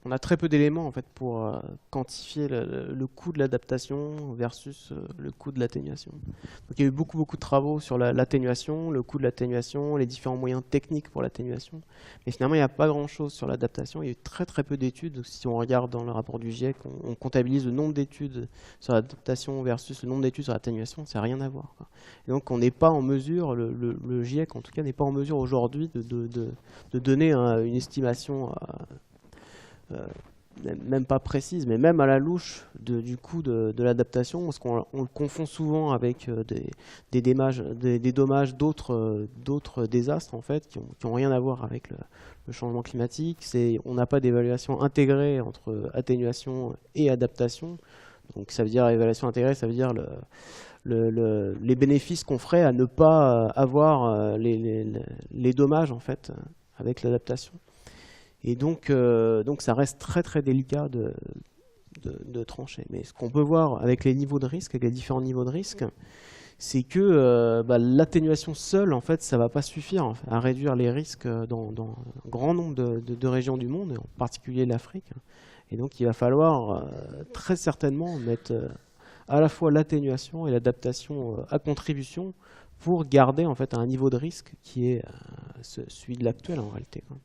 on a très peu d'éléments en fait pour quantifier le coût de l'adaptation versus le coût de l'atténuation. Donc il y a eu beaucoup de travaux sur l'atténuation, le coût de l'atténuation, les différents moyens techniques pour l'atténuation. Mais finalement, il n'y a pas grand-chose sur l'adaptation. Il y a eu très peu d'études. Si on regarde dans le rapport du GIEC, on comptabilise le nombre d'études sur l'adaptation versus le nombre d'études sur l'atténuation, ça n'a rien à voir, quoi. Et donc on n'est pas en mesure, le GIEC en tout cas n'est pas en mesure aujourd'hui de donner une estimation même pas précise, mais même à la louche du coût de l'adaptation, parce qu'on le confond souvent avec des dommages d'autres désastres en fait, qui ont rien à voir avec le changement climatique. On n'a pas d'évaluation intégrée entre atténuation et adaptation. Donc ça veut dire évaluation intégrée, ça veut dire les bénéfices qu'on ferait à ne pas avoir les dommages en fait avec l'adaptation. Et donc ça reste très délicat de trancher. Mais ce qu'on peut voir avec les niveaux de risque, avec les différents niveaux de risque, c'est que l'atténuation seule, en fait, ça ne va pas suffire à réduire les risques dans un grand nombre de régions du monde, et en particulier l'Afrique. Et donc il va falloir très certainement mettre à la fois l'atténuation et l'adaptation à contribution pour garder en fait un niveau de risque qui est celui de l'actuel en réalité, quoi.